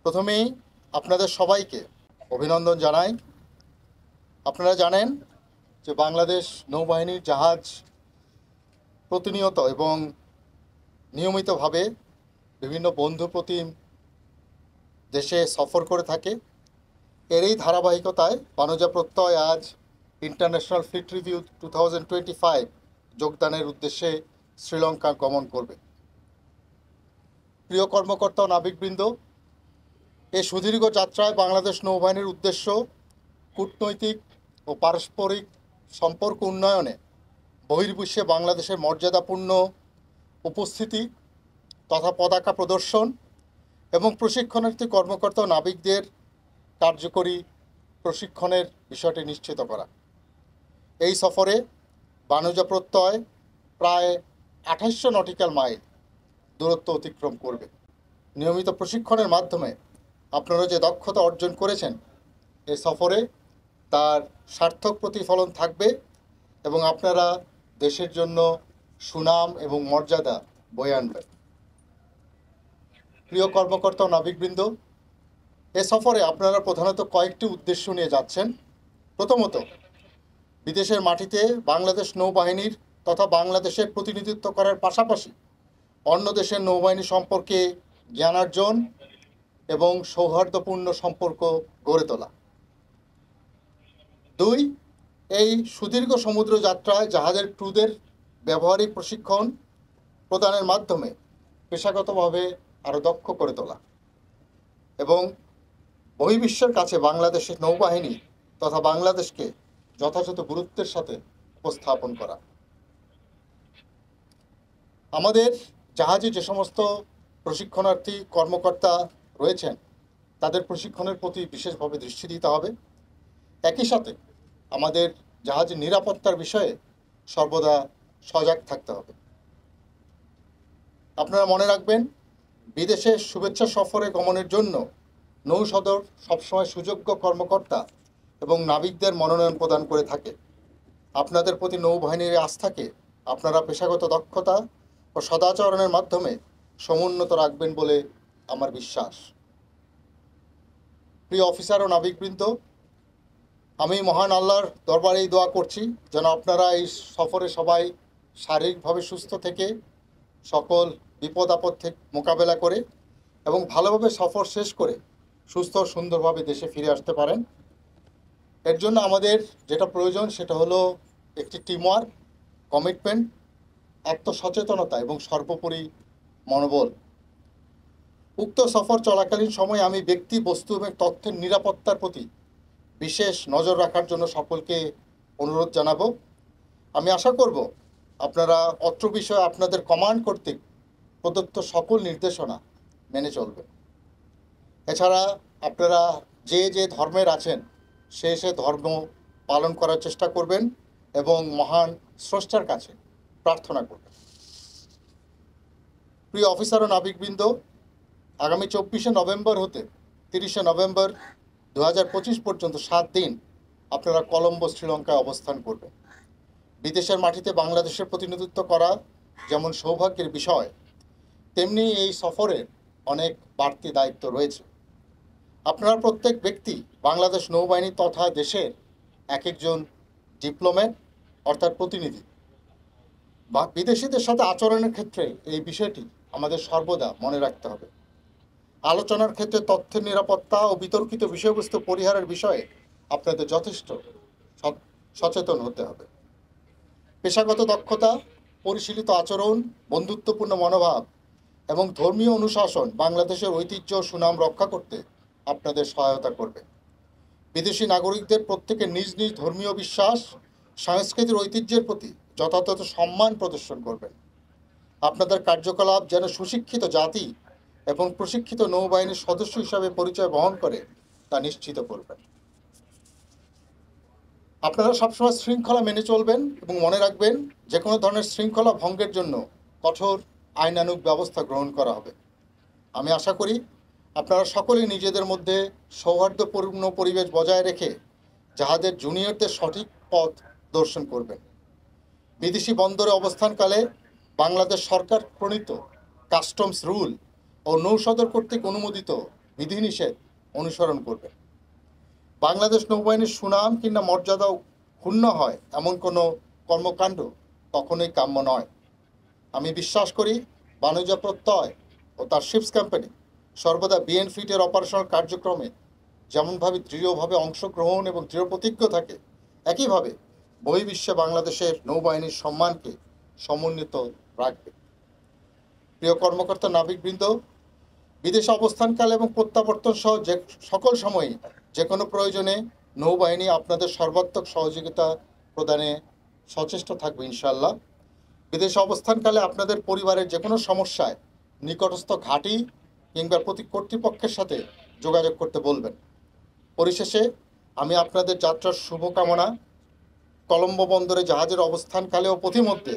প্রথমেই আপনাদের সবাইকে অভিনন্দন জানাই। আপনারা জানেন যে বাংলাদেশ নৌবাহিনীর জাহাজ প্রতিনিয়ত এবং নিয়মিতভাবে বিভিন্ন বন্ধুপ্রতিম দেশে সফর করে থাকে। এরই ধারাবাহিকতায় বানুজা প্রত্যয় আজ ইন্টারন্যাশনাল ফ্লিট রিভিউ 2025 যোগদানের উদ্দেশ্যে শ্রীলঙ্কা গমন করবে। প্রিয় কর্মকর্তা ও নাবিকবৃন্দ, এই সুদীর্ঘ যাত্রায় বাংলাদেশ নৌবাহিনীর উদ্দেশ্য কূটনৈতিক ও পারস্পরিক সম্পর্ক উন্নয়নে বহির্বিশ্বে বাংলাদেশের মর্যাদাপূর্ণ উপস্থিতি তথা পতাকা প্রদর্শন এবং প্রশিক্ষণার্থী কর্মকর্তা ও নাবিকদের কার্যকরী প্রশিক্ষণের বিষয়টি নিশ্চিত করা। এই সফরে বানুজা প্রত্যয় প্রায় 2800 নটিক্যাল মাইল দূরত্ব অতিক্রম করবে। নিয়মিত প্রশিক্ষণের মাধ্যমে আপনারা যে দক্ষতা অর্জন করেছেন এই সফরে তার সার্থক প্রতিফলন থাকবে এবং আপনারা দেশের জন্য সুনাম এবং মর্যাদা বয়ে আনবেন। প্রিয় কর্মকর্তা ও নাবিকবৃন্দ, এ সফরে আপনারা প্রধানত কয়েকটি উদ্দেশ্য নিয়ে যাচ্ছেন। প্রথমত, বিদেশের মাটিতে বাংলাদেশ নৌবাহিনীর তথা বাংলাদেশের প্রতিনিধিত্ব করার পাশাপাশি অন্য দেশের নৌবাহিনী সম্পর্কে জ্ঞানার্জন এবং সৌহার্দ্যপূর্ণ সম্পর্ক গড়ে তোলা। 2, এই সুদীর্ঘ সমুদ্র যাত্রায় জাহাজের ক্রুদের ব্যবহারিক প্রশিক্ষণ প্রদানের মাধ্যমে পেশাগতভাবে আরও দক্ষ করে তোলা এবং বহির্বিশ্বের কাছে বাংলাদেশের নৌবাহিনী তথা বাংলাদেশকে যথাযথ গুরুত্বের সাথে উপস্থাপন করা। আমাদের জাহাজে যে সমস্ত প্রশিক্ষণার্থী কর্মকর্তা রয়েছেন তাদের প্রশিক্ষণের প্রতি বিশেষভাবে দৃষ্টি দিতে হবে। একই সাথে আমাদের জাহাজের নিরাপত্তার বিষয়ে সর্বদা সজাগ থাকতে হবে। আপনারা মনে রাখবেন, বিদেশে শুভেচ্ছা সফরে গমনের জন্য নৌসদর সবসময় সুযোগ্য কর্মকর্তা এবং নাবিকদের মনোনয়ন প্রদান করে থাকে। আপনাদের প্রতি নৌবাহিনীর আস্থাকে আপনারা পেশাগত দক্ষতা ও সদাচরণের মাধ্যমে সমুন্নত রাখবেন বলে আমার বিশ্বাস। প্রিয় অফিসার ও নাবিকবৃন্দ, আমি মহান আল্লাহর দরবারেই দোয়া করছি যেন আপনারা এই সফরে সবাই শারীরিকভাবে সুস্থ থেকে সকল বিপদ আপদ থেকে মোকাবেলা করে এবং ভালোভাবে সফর শেষ করে সুস্থ সুন্দরভাবে দেশে ফিরে আসতে পারেন। এর জন্য আমাদের যেটা প্রয়োজন সেটা হলো একটি টিমওয়ার্ক, কমিটমেন্ট, আত্মসচেতনতা এবং সর্বোপরি মনোবল। উক্ত সফর চলাকালীন সময় আমি ব্যক্তি, বস্তু এবং তথ্যের নিরাপত্তার প্রতি বিশেষ নজর রাখার জন্য সকলকে অনুরোধ জানাবো। আমি আশা করব আপনারা অত্র বিষয়ে আপনাদের কমান্ড কর্তৃক প্রদত্ত সকল নির্দেশনা মেনে চলবেন। এছাড়া আপনারা যে যে ধর্মের আছেন সে ধর্ম পালন করার চেষ্টা করবেন এবং মহান স্রষ্টার কাছে প্রার্থনা করবেন। প্রিয় অফিসার ও নাবিকবৃন্দ, আগামী 24শে নভেম্বর হতে 30শে নভেম্বর 2025 পর্যন্ত 7 দিন আপনারা কলম্বো, শ্রীলঙ্কায় অবস্থান করবেন। বিদেশের মাটিতে বাংলাদেশের প্রতিনিধিত্ব করা যেমন সৌভাগ্যের বিষয়, তেমনি এই সফরের অনেক বাড়তি দায়িত্ব রয়েছে। আপনারা প্রত্যেক ব্যক্তি বাংলাদেশ নৌবাহিনী তথা দেশের এক একজন ডিপ্লোম্যাট অর্থাৎ প্রতিনিধি। বিদেশিদের সাথে আচরণের ক্ষেত্রে এই বিষয়টি আমাদের সর্বদা মনে রাখতে হবে। আলোচনার ক্ষেত্রে তথ্যের নিরাপত্তা ও বিতর্কিত বিষয়বস্তু পরিহারের বিষয়ে আপনাদের যথেষ্ট সচেতন হতে হবে। পেশাগত দক্ষতা, পরিশীলিত আচরণ, বন্ধুত্বপূর্ণ মনোভাব এবং ধর্মীয় অনুশাসন বাংলাদেশের ঐতিহ্য ও সুনাম রক্ষা করতে আপনাদের সহায়তা করবে। বিদেশি নাগরিকদের প্রত্যেকের নিজ নিজ ধর্মীয় বিশ্বাস, সাংস্কৃতিক ঐতিহ্যের প্রতি যথাযথ সম্মান প্রদর্শন করবেন। আপনাদের কার্যকলাপ যেন সুশিক্ষিত জাতি এবং প্রশিক্ষিত নৌবাহিনীর সদস্য হিসাবে পরিচয় বহন করে তা নিশ্চিত করবেন। আপনারা সবসময় শৃঙ্খলা মেনে চলবেন এবং মনে রাখবেন যে কোনো ধরনের শৃঙ্খলা ভঙ্গের জন্য কঠোর আইনানুগ ব্যবস্থা গ্রহণ করা হবে। আমি আশা করি আপনারা সকলেই নিজেদের মধ্যে সৌহার্দ্যপূর্ণ পরিবেশ বজায় রেখে জাহাজের জুনিয়রদের সঠিক পথ দর্শন করবেন। বিদেশি বন্দরে অবস্থানকালে বাংলাদেশ সরকার প্রণীত কাস্টমস রুল ও নৌসদর কর্তৃক অনুমোদিত বিধিনিষেধ অনুসরণ করবেন। বাংলাদেশ নৌবাহিনীর সুনাম কিংবা মর্যাদাও ক্ষুণ্ণ হয় এমন কোনো কর্মকাণ্ড কখনোই কাম্য নয়। আমি বিশ্বাস করি বাণিজ্য প্রত্যয় ও তার শিপস কোম্পানি সর্বদা বিএনফিটের অপারেশনাল কার্যক্রমে যেমনভাবে দৃঢ়ভাবে অংশগ্রহণ এবং দৃঢ় প্রতিজ্ঞ থাকে, একইভাবে বহির্বিশ্বে বাংলাদেশের নৌবাহিনীর সম্মানকে সমুন্নত রাখবে। প্রিয় কর্মকর্তা নাবিকবৃন্দ, বিদেশে অবস্থানকালে এবং প্রত্যাবর্তন সহ যে সকল সময়ই যে কোনো প্রয়োজনে নৌবাহিনী আপনাদের সর্বাত্মক সহযোগিতা প্রদানে সচেষ্ট থাকবে ইনশাআল্লাহ। বিদেশে অবস্থানকালে আপনাদের পরিবারের যে কোনো সমস্যায় নিকটস্থ ঘাঁটি কিংবা কর্তৃপক্ষের সাথে যোগাযোগ করতে বলবেন। পরিশেষে আমি আপনাদের যাত্রার শুভকামনা, কলম্বো বন্দরে জাহাজের অবস্থানকালে ও পথিমধ্যে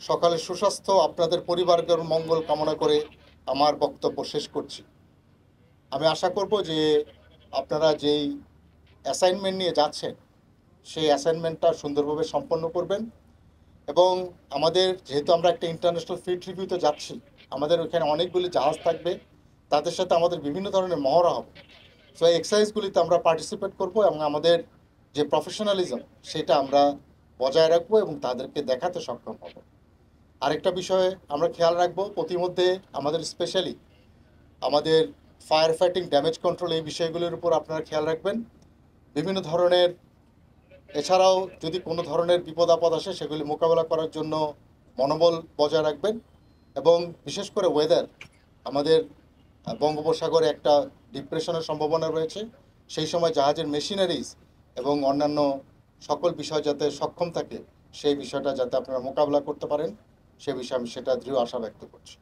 সকালে সুস্বাস্থ্য, আপনাদের পরিবারের মঙ্গল কামনা করে আমার বক্তব্য শেষ করছি। আমি আশা করব যে আপনারা যেই অ্যাসাইনমেন্ট নিয়ে যাচ্ছেন সেই অ্যাসাইনমেন্টটা সুন্দরভাবে সম্পন্ন করবেন এবং আমাদের যেহেতু আমরা একটা ইন্টারন্যাশনাল ফিল্ড রিভিউতে যাচ্ছি, আমাদের ওখানে অনেকগুলি জাহাজ থাকবে, তাদের সাথে আমাদের বিভিন্ন ধরনের মহড়া হবে। সো এই এক্সারসাইজগুলিতে আমরা পার্টিসিপেট করব এবং আমাদের যে প্রফেশনালিজম সেটা আমরা বজায় রাখবো এবং তাদেরকে দেখাতে সক্ষম হব। আরেকটা বিষয়ে আমরা খেয়াল রাখবো, প্রতিমধ্যে আমাদের স্পেশালি আমাদের ফায়ার ফাইটিং, ড্যামেজ কন্ট্রোল, এই বিষয়গুলির উপর আপনারা খেয়াল রাখবেন। বিভিন্ন ধরনের এছাড়াও যদি কোনো ধরনের বিপদ আপদ আসে সেগুলি মোকাবেলা করার জন্য মনোবল বজায় রাখবেন এবং বিশেষ করে ওয়েদার, আমাদের বঙ্গোপসাগরে একটা ডিপ্রেশনের সম্ভাবনা রয়েছে, সেই সময় জাহাজের মেশিনারিজ এবং অন্যান্য সকল বিষয় যাতে সক্ষম থাকে সেই বিষয়টা যাতে আপনারা মোকাবেলা করতে পারেন, সে বিষয়ে আমি সেটা দৃঢ় আশা ব্যক্ত করছি।